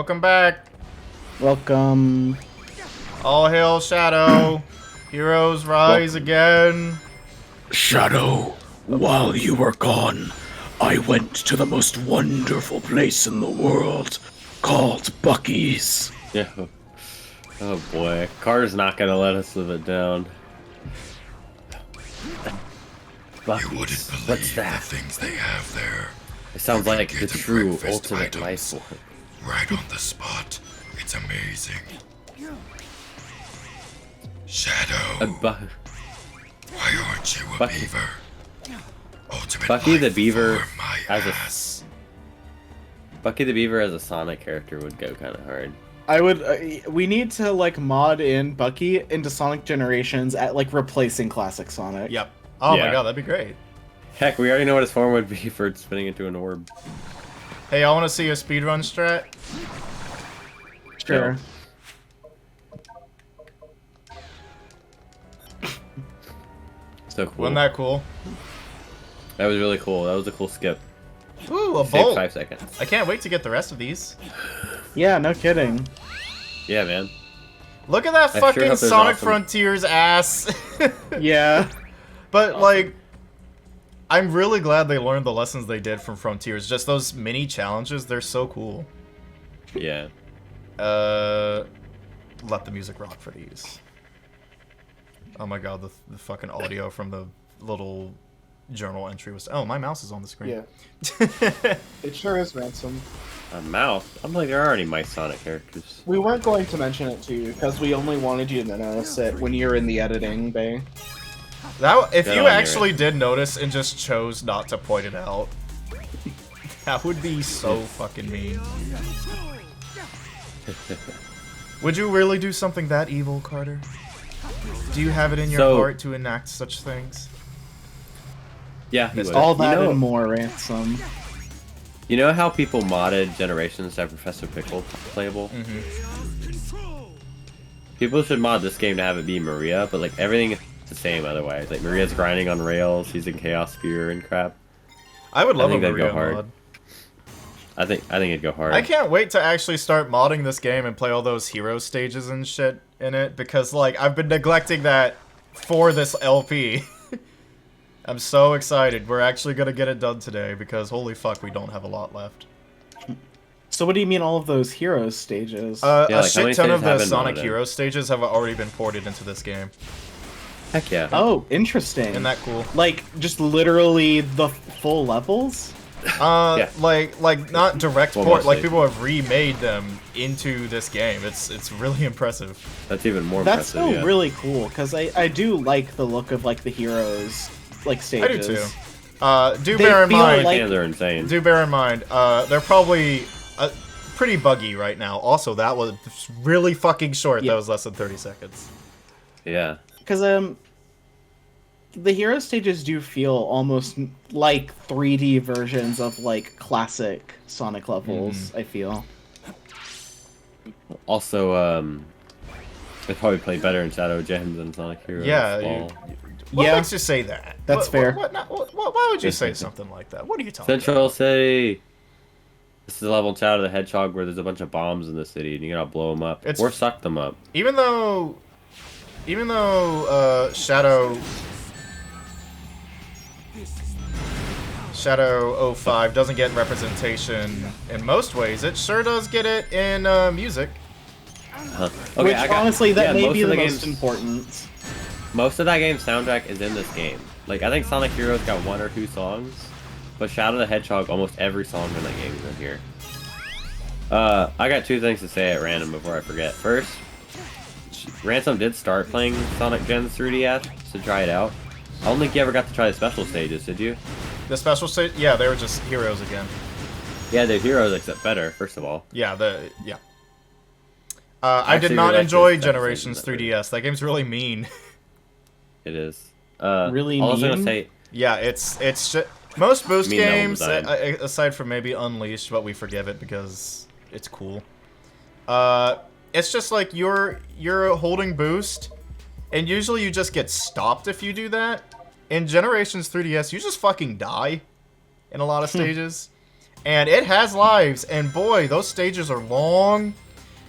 Welcome back. Welcome. All hail Shadow. Heroes rise again. Shadow, while you were gone, I went to the most wonderful place in the world called Bucky's. Yeah. Oh boy, Carter's not gonna let us live it down. You wouldn't believe What's that? the things they have there. It sounds You like can the get true breakfast ultimate items life form. right on the spot. It's amazing. Shadow, why aren't you a Bucky. beaver? Ultimate Bucky the life Beaver form, my as a- ass. Bucky the Beaver as a Sonic character would go kind of hard. I would. We need to like mod in Bucky into Sonic Generations at like replacing classic Sonic. Yep. Oh my Yeah. god, that'd be great. Heck, we already know what his form would be for spinning into an orb. Hey, I want to see a speedrun strat. Sure. So cool. Wasn't that cool? That was really cool. That was a cool skip. Ooh, a Saved bolt. 5 seconds. I can't wait to get the rest of these. Yeah, no kidding. Yeah, man. Look at that sure fucking hope there's Sonic awesome- Frontiers ass. Yeah. But like, I'm really glad they learned the lessons they did from Frontiers. Just those mini challenges, they're so cool. Yeah. Let the music rock for these. Oh my god, the fucking audio from the little journal entry was. Oh, my mouse is on the screen. Yeah. It sure is ransom. A mouth? I'm like, there aren't any Mike Sonic characters. We weren't going to mention it to you because we only wanted you to notice it when you're in the editing bay. That if Good you on you, actually did notice and just chose not to point it out, that would be so fucking mean. Would you really do something that evil, Carter? Do you have it in your So- heart to enact such things? Yeah, he would. All that you know, and more, ransom. You know how people modded Generations to have Professor Pickle playable? People should mod this game to have it be Maria, but like everything is the same otherwise. Like Maria's grinding on rails, using Chaos Spear and crap. I would love a think that'd go Maria hard. mod. I think it'd go hard. I can't wait to actually start modding this game and play all those hero stages and shit in it, because like I've been neglecting that for this LP. I'm so excited. We're actually gonna get it done today because holy fuck, we don't have a lot left. So what do you mean all of those heroes stages? Yeah, A like, how shit many ton of stages the have been Sonic modded? Hero stages have already been ported into this game. Heck yeah. Oh, interesting. Isn't that cool? Like just literally the full levels? Yeah. Like not direct Well, port. Like mostly. people have remade them into this game. It's really impressive. That's even more That's impressive. still Yeah. really cool because I do like the look of like the heroes like I stages. do too. Do They bear in feel mind. like- Fans are insane. Do bear in mind. They're probably pretty buggy right now. Also, that was really fucking short. Yeah. That was less than 30 seconds. Yeah. Because the hero stages do feel almost like 3D versions of like classic Sonic levels. I feel. Also, they probably play better in Shadow Gems than Sonic Heroes. Yeah. Lol. What Yeah. makes you say that? That's fair. Why would you say something like that? What are you talking Central City. This is the level in Shadow the Hedgehog where there's a bunch of bombs in the city and you gotta blow them up It's- or suck them up. Even though Shadow 05 doesn't get representation in most ways, it sure does get it in music. Okay, Which honestly, that yeah, may most be of the the most game's- important. Most of that game's soundtrack is in this game. Like, I think Sonic Heroes got 1 or 2 songs, but Shadow the Hedgehog, almost every song in that game is in here. I got 2 things to say at random before I forget. First, Ransom did start playing Sonic Gens 3DS to try it out. I don't think you ever got to try the special stages, did you? The special stage, yeah, they were just heroes again. Yeah, they're heroes, except better, first of all. Yeah, I did actually not really like enjoy this Generations episode. 3DS. That game's really mean. It is. Really I was gonna mean? say, Yeah, most boost Mean level games, design. aside from maybe Unleashed, but we forgive it because it's cool. It's just like you're holding boost, and usually you just get stopped if you do that. In Generations 3DS, you just fucking die in a lot of stages. And it has lives, and boy, those stages are long.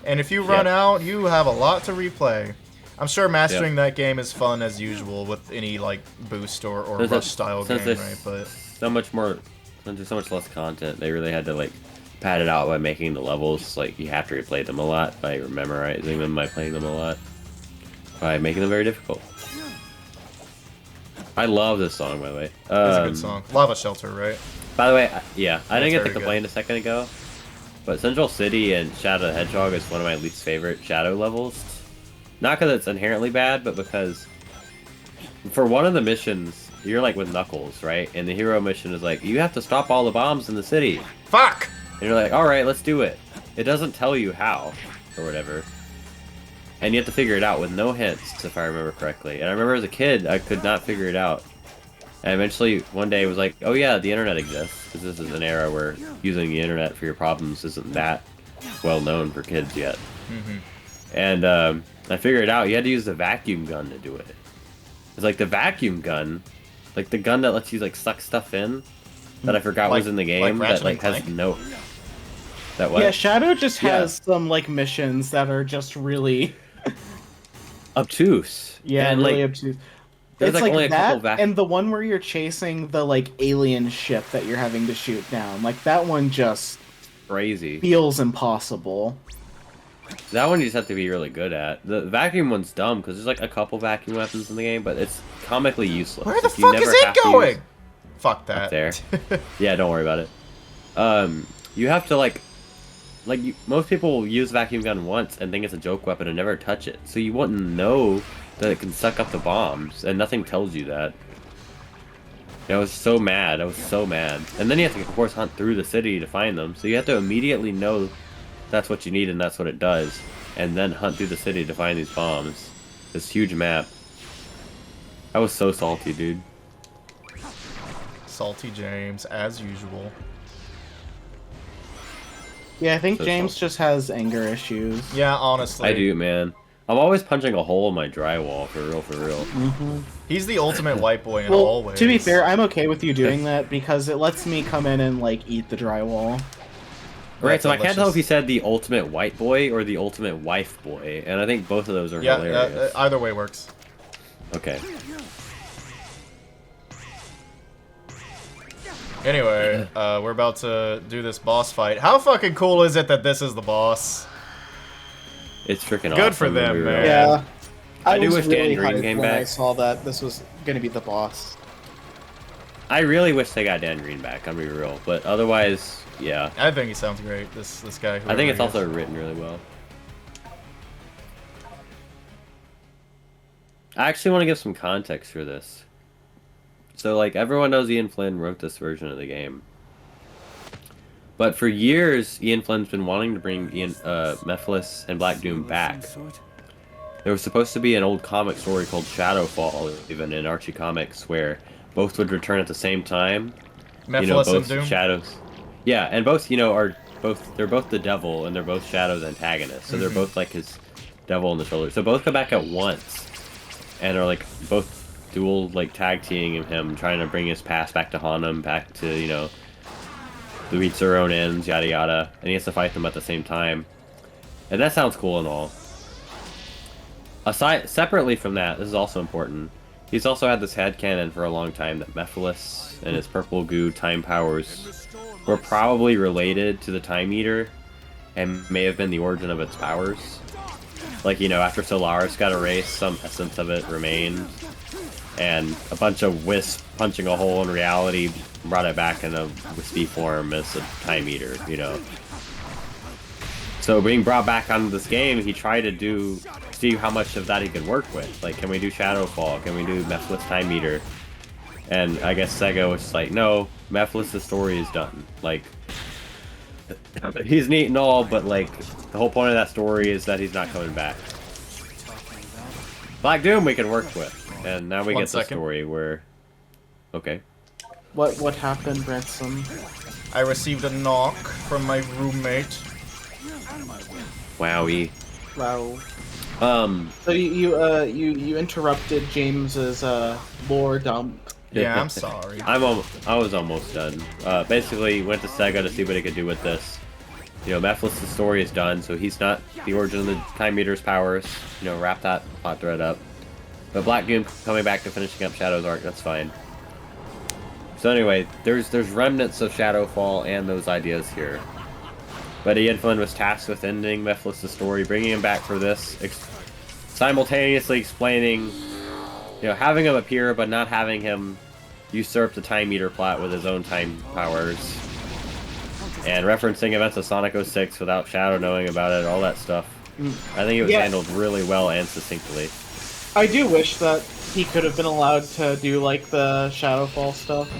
And if you run out, you have a lot to replay. I'm sure mastering that game is fun as usual with any like boost or rush style game, right? But so much more, since there's so much less content, they really had to like pad it out by making the levels like you have to replay them a lot, by memorizing them, by playing them a lot, by making them very difficult. I love this song, by the way. It's a good song. Lava Shelter, right? By the way, I didn't get to very complain a second ago, but Central City and Shadow the Hedgehog is one of my least favorite Shadow levels. Not because it's inherently bad, but because for one of the missions, you're like with Knuckles, right? And the hero mission is like, you have to stop all the bombs in the city. Fuck! And you're like, alright, let's do it. It doesn't tell you how, or whatever. And you have to figure it out with no hints, if I remember correctly. And I remember as a kid, I could not figure it out. And eventually, one day, it was like, oh yeah, the internet exists. Because this is an era where using the internet for your problems isn't that well known for kids yet. And I figured it out. You had to use the vacuum gun to do it. It's like the vacuum gun, like the gun that lets you like suck stuff in, that I forgot was in the game, that like has no... That what? Yeah, Shadow just has some like missions that are just really obtuse. Yeah, and, really like, obtuse. There's It's like only like a couple that, and the one where you're chasing the like alien ship that you're having to shoot down. Like that one just crazy. Feels impossible. That one you just have to be really good at. The vacuum one's dumb because there's like a couple vacuum weapons in the game, but it's comically useless. Where the fuck is it going? Fuck that. Up there. Yeah, don't worry about it. You have to like most people will use vacuum gun once and think it's a joke weapon and never touch it, so you wouldn't know that it can suck up the bombs, and nothing tells you that. I was so mad. I was so mad. And then you have to, of course, hunt through the city to find them, so you have to immediately know that's what you need and that's what it does, and then hunt through the city to find these bombs. This huge map. I was so salty, dude. Salty James, as usual. Yeah, I think James just has anger issues. Yeah, honestly. I do, man. I'm always punching a hole in my drywall, for real, for real. He's the ultimate white boy in all ways. To be fair, I'm okay with you doing that because it lets me come in and like eat the drywall. Right, so I can't tell if he said the ultimate white boy or the ultimate wife boy, and I think both of those are hilarious. Either way works. Okay. Anyway, we're about to do this boss fight. How fucking cool is it that this is the boss? It's freaking awesome. Good for them, man. Yeah. I do was wish really Dan Green hyped came when back. I saw that this was gonna be the boss. I really wish they got Dan Green back, I'll be real. But otherwise, yeah. I think he sounds great, this guy. I think it's also written really well. I actually want to give some context for this. So, like, everyone knows Ian Flynn wrote this version of the game. But for years, Ian Flynn's been wanting to bring Mephiles and Black Doom back. There was supposed to be an old comic story called Shadowfall, even in Archie Comics, where both would return at the same time. Mephiles both and Doom? Shadows. Yeah, and both, they're both the devil, and they're both Shadow's antagonists. So they're both, like, his devil on the shoulder. So both come back at once, and are, like, both dual, like, tag teaming him, trying to bring his past back to haunt him, back to, to reach their own ends, yada yada, and he has to fight them at the same time. And that sounds cool and all. Separately from that, this is also important, he's also had this headcanon for a long time that Mephiles and his purple goo time powers were probably related to the Time Eater, and may have been the origin of its powers. Like, after Solaris got erased, some essence of it remained, and a bunch of wisps punching a hole in reality brought it back in a wispy form as a Time Eater, So being brought back onto this game, he tried to see how much of that he could work with. Like, can we do Shadowfall? Can we do Mephiles Time Eater? And I guess Sega was just like, no, Mephiles' story is done. Like, he's neat and all, but like, the whole point of that story is that he's not coming back. Black Doom we can work with. And now we get the story where... Okay. What happened, Ransom? I received a knock from my roommate. Wowie. Wow. So you interrupted James's lore dump. Yeah, I'm sorry. I was almost done. Basically, went to Sega to see what he could do with this. You know, Mephiles' story is done, so he's not the origin of the Time Eater's powers. You know, wrap that plot thread up. But Black Doom coming back to finishing up Shadow's arc, that's fine. So anyway, there's remnants of Shadowfall and those ideas here. But Ian Flynn was tasked with ending Mephiles' story, bringing him back for this, simultaneously explaining, you know, having him appear, but not having him usurp the Time Eater plot with his own time powers. And referencing events of Sonic 06 without Shadow knowing about it, all that stuff. I think it was handled really well and succinctly. I do wish that he could have been allowed to do, like, the Shadowfall stuff.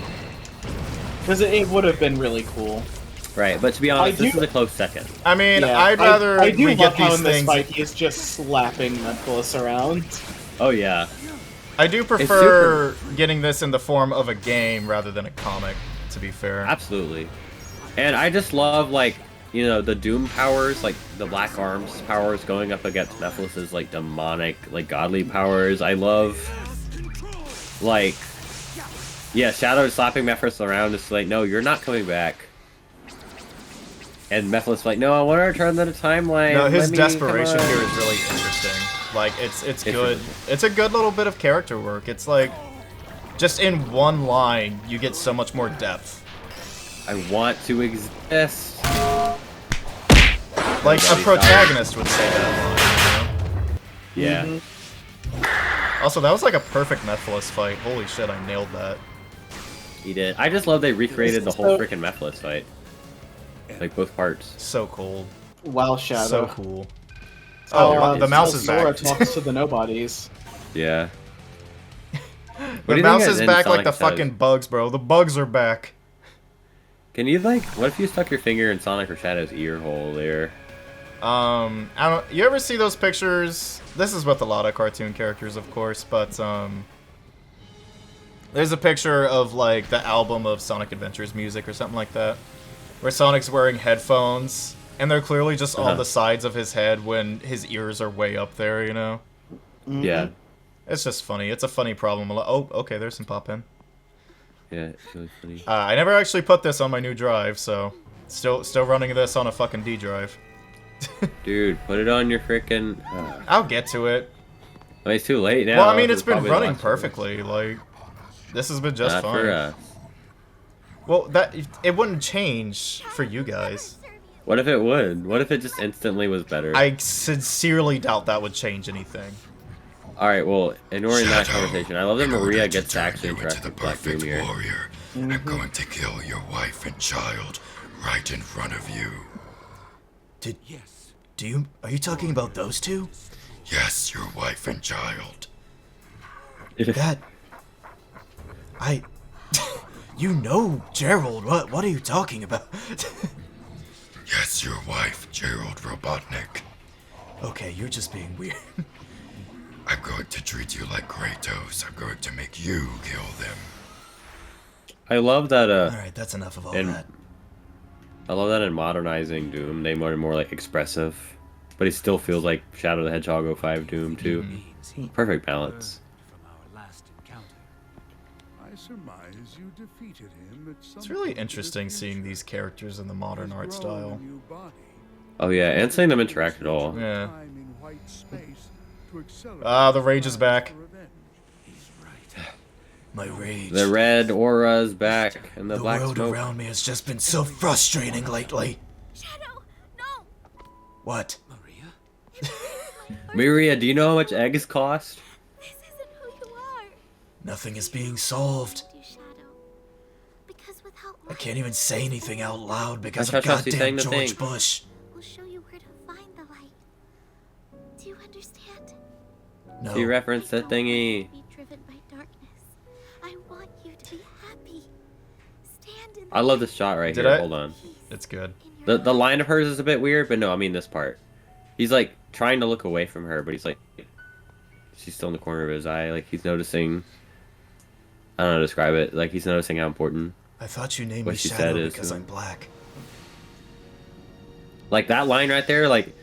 Because it would have been really cool. Right, but to be honest, this is a close second. I mean, Yeah, I'd rather I do we love get how these in this things. fight he's just slapping Mephiles around. Oh yeah. I do prefer getting this in the form of a game rather than a comic, to be fair. Absolutely. And I just love, like, you know, the Doom powers, like the Black Arms powers going up against Mephiles' like demonic, like godly powers. I love, like, yeah, Shadow slapping Mephiles around is like, no, you're not coming back. And Mephiles like, no, I want to return to the timeline. No, his desperation here is really interesting. Like, it's good. It's a good little bit of character work. It's like, just in one line, you get so much more depth. I want to exist. Like a protagonist would say that line, you know? Yeah. Also, that was like a perfect Mephiles fight. Holy shit, I nailed that. He did. I just love they recreated the whole freaking Mephiles fight. Like both parts. So cool. Wow, Shadow. So cool. Oh, the mouse is Sora back. talks to the nobodies. Yeah. The mouse is back like the fucking bugs, bro. The bugs are back. Can you, like, what if you stuck your finger in Sonic or Shadow's ear hole there? I don't. You ever see those pictures? This is with a lot of cartoon characters, of course, but there's a picture of like the album of Sonic Adventures music or something like that, where Sonic's wearing headphones, and they're clearly just on the sides of his head when his ears are way up there, you know? Yeah. It's just funny. It's a funny problem. Oh, okay, there's some pop-in. Yeah, it's really funny. I never actually put this on my new drive, so still running this on a fucking D drive. Dude, put it on your frickin'... I'll get to it. I mean, it's too late now. Well, I mean, it's been probably the running last one. perfectly. Like, this has been just Not fine. for us. Well, it wouldn't change for you guys. What if it would? What if it just instantly was better? I sincerely doubt that would change anything. Alright, well, ignoring that Shadow, conversation, I love that in order Maria to gets to turn actually you into interact the with Black Doom perfect here. warrior, I'm going to kill your wife and child right in front of you. Are you talking about those two? Yes, your wife and child. You know Gerald, what are you talking about? Yes, your wife, Gerald Robotnik. Okay, you're just being weird. I'm going to treat you like Kratos. I'm going to make you kill them. I love that, Alright, that's enough of all that. I love that in modernizing Doom, they are more like expressive, but he still feels like Shadow the Hedgehog 05 Doom too. Perfect balance. It's really interesting seeing these characters in the modern art style. Oh yeah, and seeing them interact at all. Yeah. The rage is back. My rage. The red aura's back, and the black world smoke. around me has just been so frustrating lately. Shadow, no! What? Miria, do you know how much eggs cost? This isn't who you are. Nothing is being solved. You, Shadow. Because without I light, can't even say anything out loud because Hush, of hush, hush, he's saying goddamn the George thing. Bush. we'll show you where to find the light. Do you understand? No. She referenced the I don't want you thingy. to be driven by darkness. I want you to be happy. Stand in I love this shot right Did here. I- Hold on. It's good. The line of hers is a bit weird, but no, I mean this part. He's like trying to look away from her, but he's like, she's still in the corner of his eye. Like he's noticing. I don't know how to describe it. Like he's noticing how important. I thought you named What me she said Shadow is, because I'm black. Like that line right there, like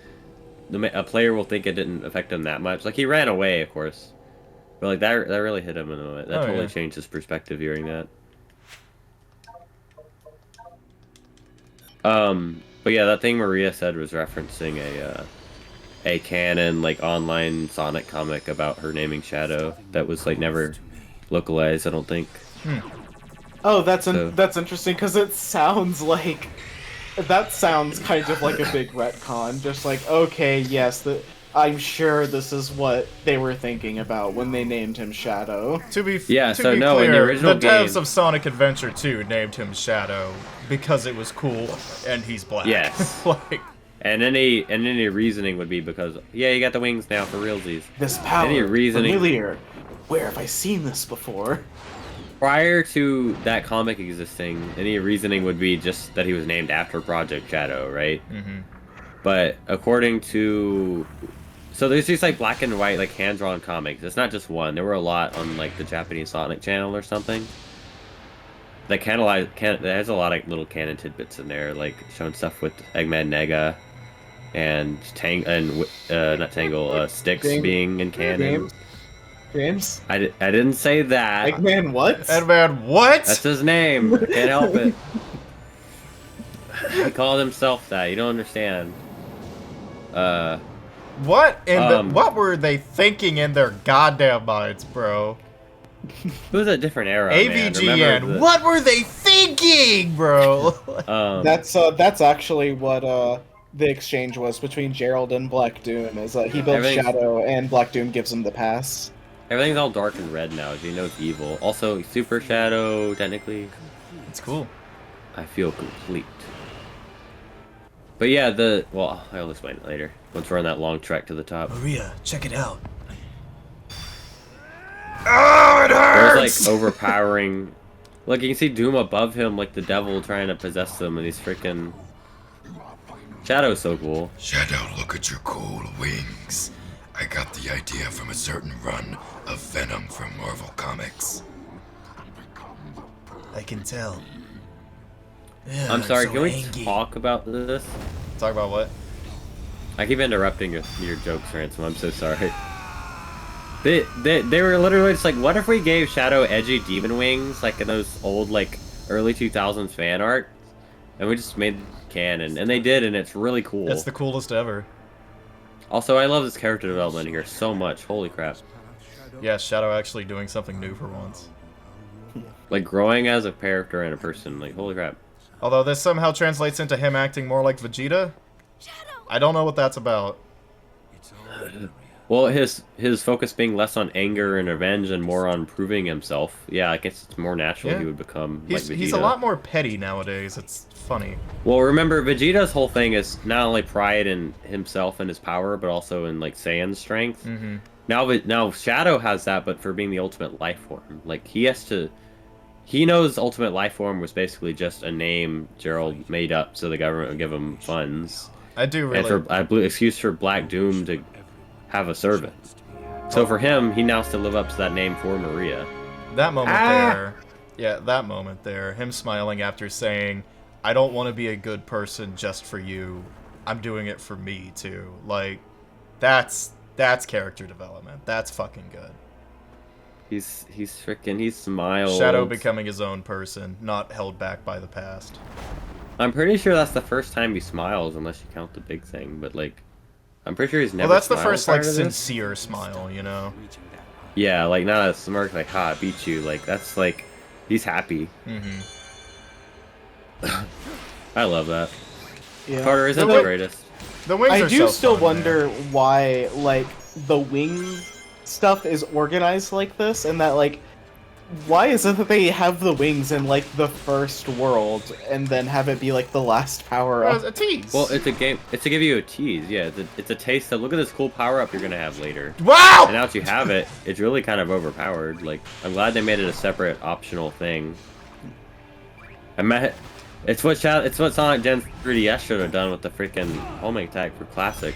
a player will think it didn't affect him that much. Like he ran away, of course, But like that really hit him in the moment. That Oh, totally yeah. changed his perspective hearing that. But yeah, that thing Maria said was referencing a canon like online Sonic comic about her naming Shadow that was like never localized, I don't think. Oh, that's So- that's interesting because it sounds like that sounds kind of like a big retcon. Just like, okay, yes, I'm sure this is what they were thinking about when they named him Shadow. To be Yeah, to so be no, in the clear, original the devs game- of Sonic Adventure 2 named him Shadow because it was cool and he's black. Yes. Like, And any reasoning would be because yeah, you got the wings now for realsies. This power, Any reasoning- familiar. Where have I seen this before? Prior to that comic existing, any reasoning would be just that he was named after Project Shadow, right? mm-hmm. But according to, so there's these like black and white like hand-drawn comics. It's not just one. There were a lot on like the Japanese Sonic channel or something. That there's a lot of little canon tidbits in there, like showing stuff with Eggman Nega and not Tangle, Styx James- being in canon. James? I didn't say that. Eggman what? And man, what? That's his name. Can't help it. He called himself that. You don't understand. What what Um, were they thinking in their goddamn minds, bro? It was a different era, man. AVGN, Remember the- what were they thinking, bro? That's actually what the exchange was between Gerald and Black Doom. Is he builds Everything's- Shadow and Black Doom gives him the pass. Everything's all dark and red now. So you know it's evil. Also, Super Shadow, technically, It's cool. I feel complete. But yeah, well, I'll explain it later. Once we're on that long trek to the top. Maria, check it out. Oh, it hurts! There's like overpowering. Look, you can see Doom above him, like the devil trying to possess him, and he's freaking. Shadow's so cool. Shadow, look at your cool wings. I got the idea from a certain run of Venom from Marvel Comics. I can tell. I'm sorry, can we talk about this? Talk about what? I keep interrupting your jokes, Ransom. I'm so sorry. They were literally just like, what if we gave Shadow edgy demon wings, like in those old, like, early 2000s fan art? And we just made canon. And they did, and it's really cool. It's the coolest ever. Also, I love this character development here so much. Holy crap. Yeah, Shadow actually doing something new for once. Like, growing as a character and a person. Like, holy crap. Although this somehow translates into him acting more like Vegeta. I don't know what that's about. Well, his focus being less on anger and revenge and more on proving himself. Yeah, I guess it's more natural Yeah. he would become He's, like Vegeta. he's a lot more petty nowadays. It's funny. Well, remember, Vegeta's whole thing is not only pride in himself and his power, but also in, like, Saiyan's strength. Mm-hmm. Now Shadow has that, but for being the ultimate life form. Like, he knows Ultimate Life Form was basically just a name Gerald made up so the government would give him funds. I do really. And for excuse for Black Doom to have a servant. So for him, he now has to live up to that name for Maria. That moment there. Yeah, that moment there. Him smiling after saying, I don't want to be a good person just for you. I'm doing it for me, too. Like, that's character development. That's fucking good. He's smiled. Shadow becoming his own person, not held back by the past. I'm pretty sure that's the first time he smiles, unless you count the big thing. But like, I'm pretty sure he's never. Well, that's the smiled first, like, prior to this. sincere smile, you know? Yeah, like not a smirk, like "ha, I beat you." Like that's like, he's happy. Mm-hmm. I love that. Yeah. Carter isn't The the wi- greatest. The wings I are do so still fun, wonder man. why, like, the wing stuff is organized like this, and that, like, why is it that they have the wings in, like, the first world, and then have it be, like, the last power Oh, up? it's a tease. Well, it's a game. It's to give you a tease. Yeah, it's a taste of look at this cool power up you're gonna have later. Wow! And now that you have it, it's really kind of overpowered. Like, I'm glad they made it a separate optional thing. It's what Sonic Gen 3DS should have done with the freaking homing attack for Classic.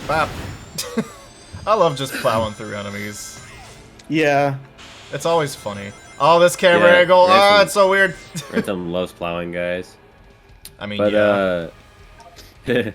Bap. I love just plowing through enemies. Yeah. It's always funny. Oh, this camera Yeah, angle. Ransom- Oh, it's so weird. Ransom loves plowing, guys. I mean, But yeah.